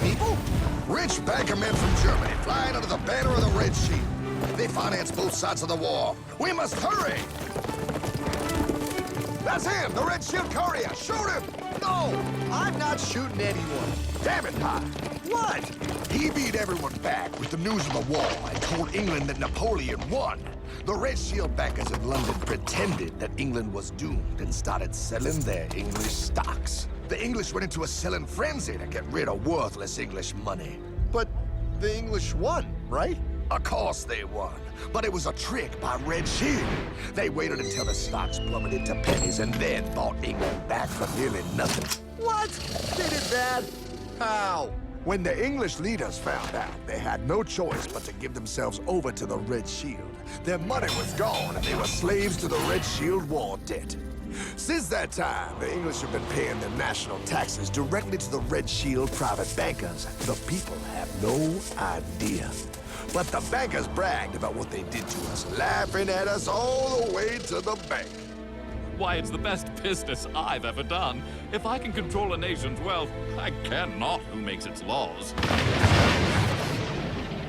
people? Rich bankermen from Germany flying under the banner of the Red Shield. They finance both sides of the war. We must hurry! That's him, the Red Shield courier. Shoot him! No, I'm not shooting anyone. Damn it, Pop. What? He beat everyone back with the news of the war and told England that Napoleon won. The Red Shield bankers in London pretended that England was doomed and started selling their English stocks. The English went into a selling frenzy to get rid of worthless English money. But the English won, right? Of course they won, but it was a trick by Red Shield. They waited until the stocks plummeted to pennies and then bought England back for nearly nothing. What? They did that? How? When the English leaders found out, they had no choice but to give themselves over to the Red Shield. Their money was gone and they were slaves to the Red Shield war debt. Since that time, the English have been paying their national taxes directly to the Red Shield private bankers. The people have no idea. But the bankers bragged about what they did to us, laughing at us all the way to the bank. Why, it's the best business I've ever done. If I can control a nation's wealth, I care not who makes its laws.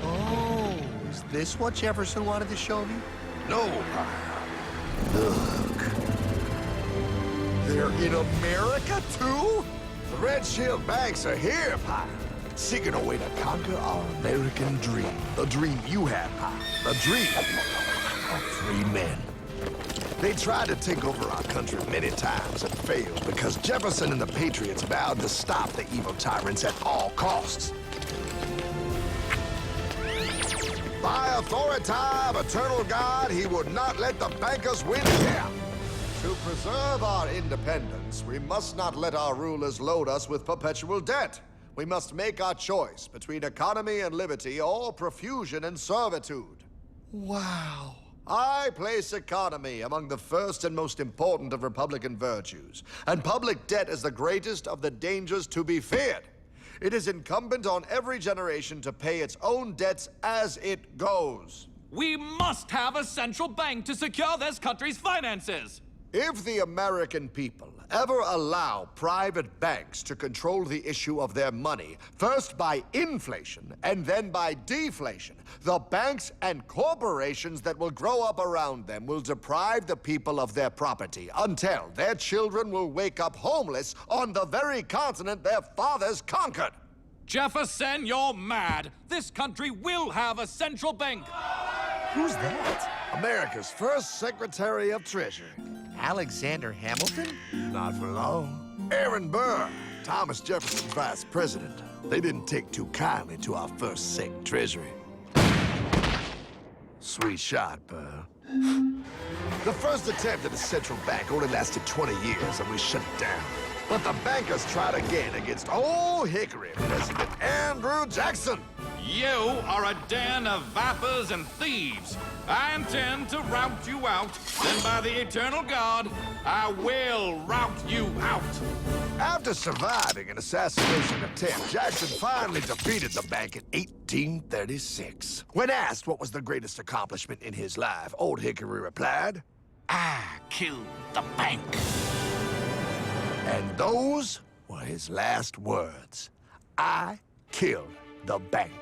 Oh, is this what Jefferson wanted to show me? No, Pop. Look. They're in America, too? The Red Shield banks are here, Pop. Seeking a way to conquer our American dream. The dream you have, Pop. The dream of free men. They tried to take over our country many times and failed because Jefferson and the Patriots vowed to stop the evil tyrants at all costs. By authority of eternal God, he would not let the bankers win again. To preserve our independence, we must not let our rulers load us with perpetual debt. We must make our choice between economy and liberty or profusion and servitude. Wow. I place economy among the first and most important of Republican virtues, and public debt is the greatest of the dangers to be feared. It is incumbent on every generation to pay its own debts as it goes. We must have a central bank to secure this country's finances. If the American people ever allow private banks to control the issue of their money, first by inflation and then by deflation, the banks and corporations that will grow up around them will deprive the people of their property until their children will wake up homeless on the very continent their fathers conquered. Jefferson, you're mad. This country will have a central bank. Who's that? America's first Secretary of Treasury. Alexander Hamilton? Not for long. Aaron Burr, Thomas Jefferson's vice president. They didn't take too kindly to our first Sec Treasury. Sweet shot, Burr. The first attempt at a central bank only lasted 20 years and we shut it down. But the bankers tried again against Old Hickory President Andrew Jackson. You are a den of vipers and thieves. I intend to rout you out. Then by the eternal God, I will rout you out. After surviving an assassination attempt, Jackson finally defeated the bank in 1836. When asked what was the greatest accomplishment in his life, Old Hickory replied, I killed the bank. And those were his last words. I killed the bank.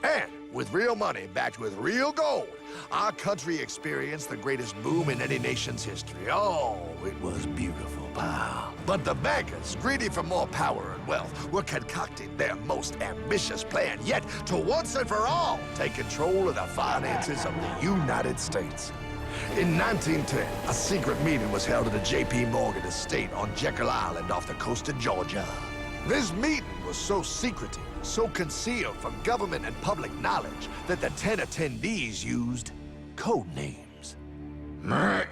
And with real money backed with real gold, our country experienced the greatest boom in any nation's history. Oh, it was beautiful, pal. But the bankers, greedy for more power and wealth, were concocting their most ambitious plan yet to once and for all take control of the finances of the United States. In 1910, a secret meeting was held at the J.P. Morgan estate on Jekyll Island off the coast of Georgia. This meeting was so secretive, so concealed from government and public knowledge that the 10 attendees used code names. I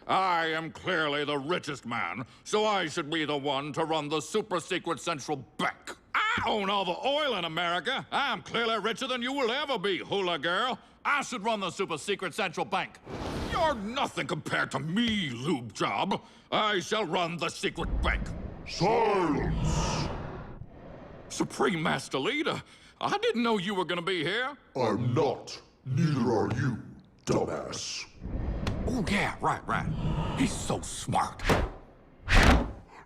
am clearly the richest man, so I should be the one to run the super-secret central bank. I own all the oil in America. I'm clearly richer than you will ever be, hula girl. I should run the super-secret central bank. You're nothing compared to me, lube job. I shall run the secret bank. Silence! Supreme Master Leader, I didn't know you were gonna be here. I'm not. Neither are you, dumbass. Oh, yeah, right. He's so smart.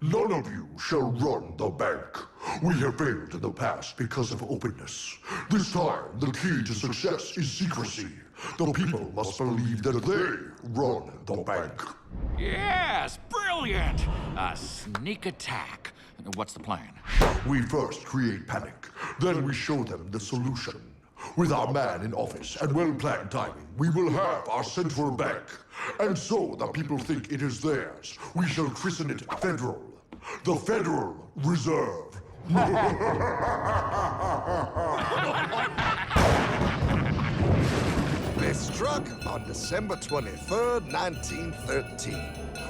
None of you shall run the bank. We have failed in the past because of openness. This time, the key to success is secrecy. The people must believe that they run the bank. Yes, brilliant! A sneak attack. What's the plan? We first create panic, then we show them the solution. With our man in office and well-planned timing, we will have our central bank. And so the people think it is theirs. We shall christen it Federal. The Federal Reserve. They struck on December 23rd, 1913.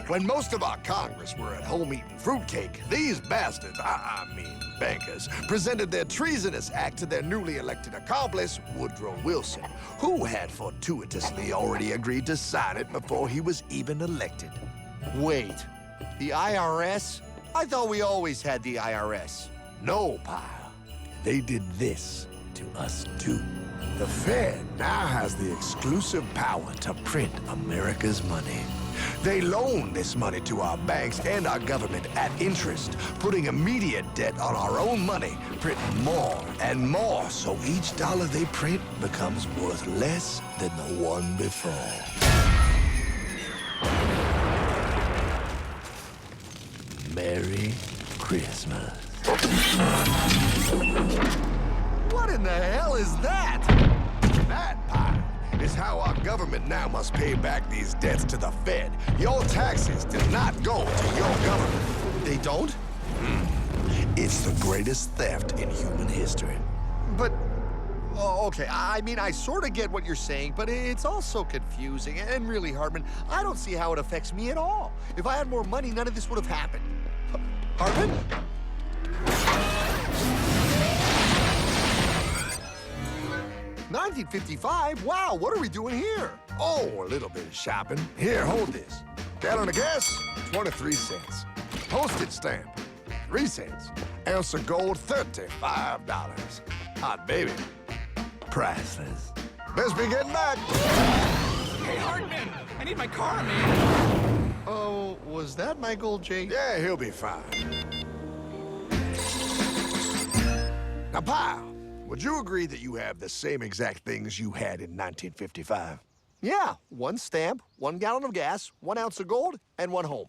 When most of our Congress were at home eating fruitcake, these bastards, I mean bankers, presented their treasonous act to their newly elected accomplice, Woodrow Wilson, who had fortuitously already agreed to sign it before he was even elected. Wait, the IRS? I thought we always had the IRS. No, pal. They did this to us too. The Fed now has the exclusive power to print America's money. They loan this money to our banks and our government at interest, putting immediate debt on our own money, printing more and more, so each dollar they print becomes worth less than the one before. Merry Christmas. What in the hell is that? That, pal, is how our government now must pay back these debts to the Fed. Your taxes do not go to your government. They don't? It's the greatest theft in human history. But, oh, okay, I mean, I sort of get what you're saying, but it's all so confusing. And really, Hartman, I don't see how it affects me at all. If I had more money, none of this would have happened. Hartman? 1955? Wow, what are we doing here? Oh, a little bit of shopping. Here, hold this. Gallon of gas, 23 cents. Postage stamp, 3 cents. Ounce of gold, $35. Hot baby, priceless. Best be getting back. Hey, Hartman! I need my car, man! Oh, was that Michael J? Yeah, he'll be fine. Now, pal, would you agree that you have the same exact things you had in 1955? Yeah, 1 stamp, 1 gallon of gas, 1 ounce of gold, and 1 home.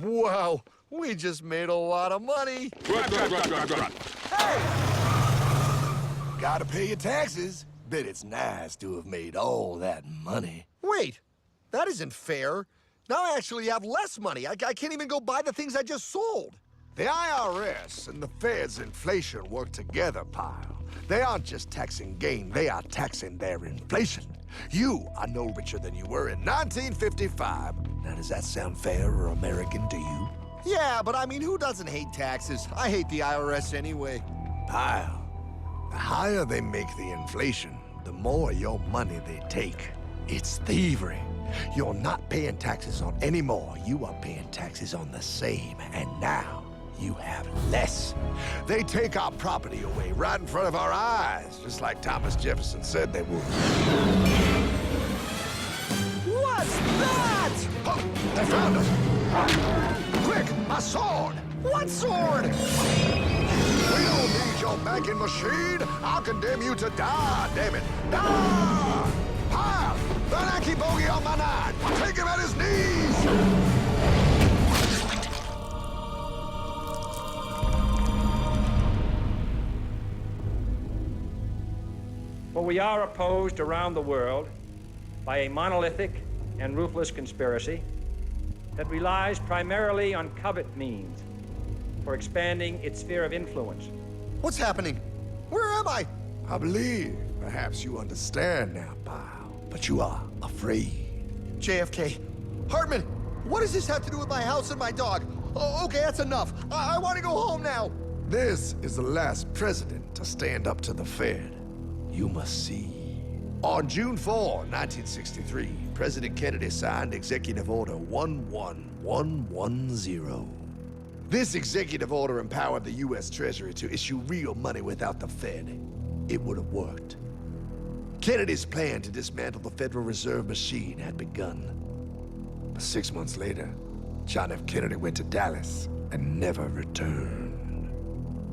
Wow, we just made a lot of money. Hey! Gotta pay your taxes. Bet it's nice to have made all that money. Wait, that isn't fair. Now I actually have less money. I can't even go buy the things I just sold. The IRS and the Fed's inflation work together, pal. They aren't just taxing gain, they are taxing their inflation. You are no richer than you were in 1955. Now, does that sound fair or American to you? Yeah, but I mean, who doesn't hate taxes? I hate the IRS anyway. Pal, the higher they make the inflation, the more your money they take. It's thievery. You're not paying taxes on any more. You are paying taxes on the same. And now, you have less. They take our property away right in front of our eyes, just like Thomas Jefferson said they would. What's that? Oh, they found us! Quick, my sword! What sword? We don't need your banking machine! I'll condemn you to die, damn it! Die! Pile! The Yankee bogey on my 9! Take him at his knees! For we are opposed around the world by a monolithic and ruthless conspiracy that relies primarily on covert means for expanding its sphere of influence. What's happening? Where am I? I believe perhaps you understand now, pal, but you are afraid. JFK. Hartman, what does this have to do with my house and my dog? Oh, okay, that's enough. I want to go home now. This is the last president to stand up to the Fed. You must see. On June 4, 1963, President Kennedy signed Executive Order 11110. This executive order empowered the U.S. Treasury to issue real money without the Fed. It would have worked. Kennedy's plan to dismantle the Federal Reserve machine had begun. But 6 months later, John F. Kennedy went to Dallas and never returned.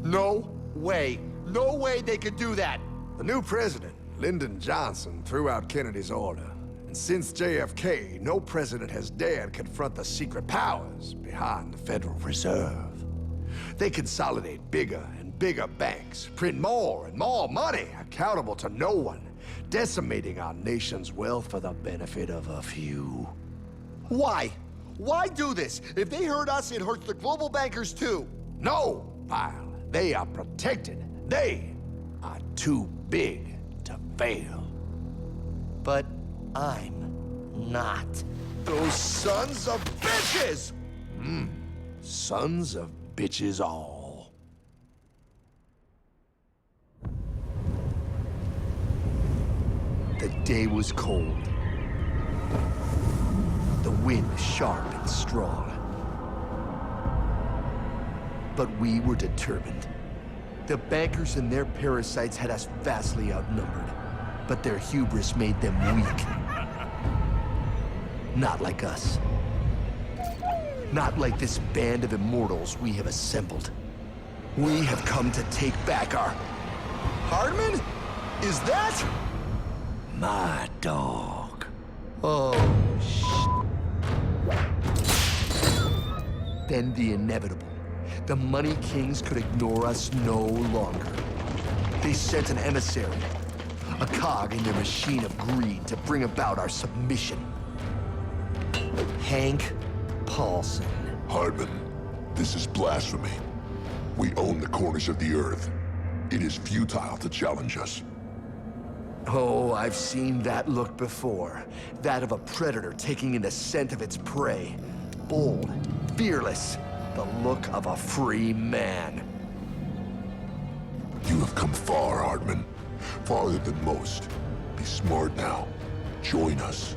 No way. No way they could do that. The new president, Lyndon Johnson, threw out Kennedy's order. And since JFK, no president has dared confront the secret powers behind the Federal Reserve. They consolidate bigger and bigger banks, print more and more money, accountable to no one, decimating our nation's wealth for the benefit of a few. Why? Why do this? If they hurt us, it hurts the global bankers too. No, Pyle. They are protected. They are too big to fail. But I'm not. Those sons of bitches! Sons of bitches all. The day was cold. The wind sharp and strong. But we were determined. The bankers and their parasites had us vastly outnumbered, but their hubris made them weak. Not like us. Not like this band of immortals we have assembled. We have come to take back our... Hardman? Is that... My dog. Oh, Then the inevitable. The money kings could ignore us no longer. They sent an emissary, a cog in their machine of greed to bring about our submission. Hank Paulson. Hardman, this is blasphemy. We own the corners of the earth. It is futile to challenge us. Oh, I've seen that look before. That of a predator taking in the scent of its prey. Bold, fearless, the look of a free man. You have come far, Hardman. Farther than most. Be smart now. Join us.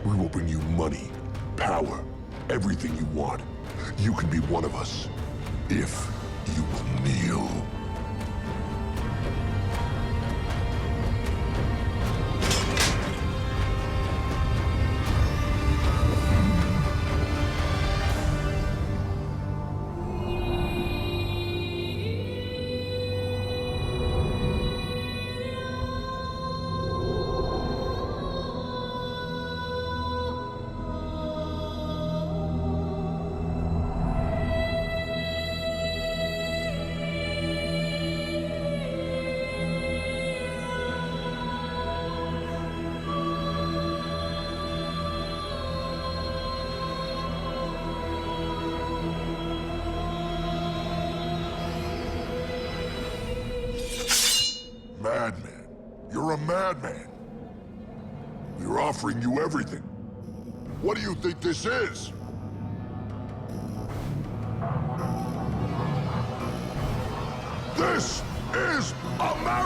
We will bring you money, power, everything you want. You can be one of us, if you will kneel. Madman. You're a madman. We're offering you everything. What do you think this is? This is America!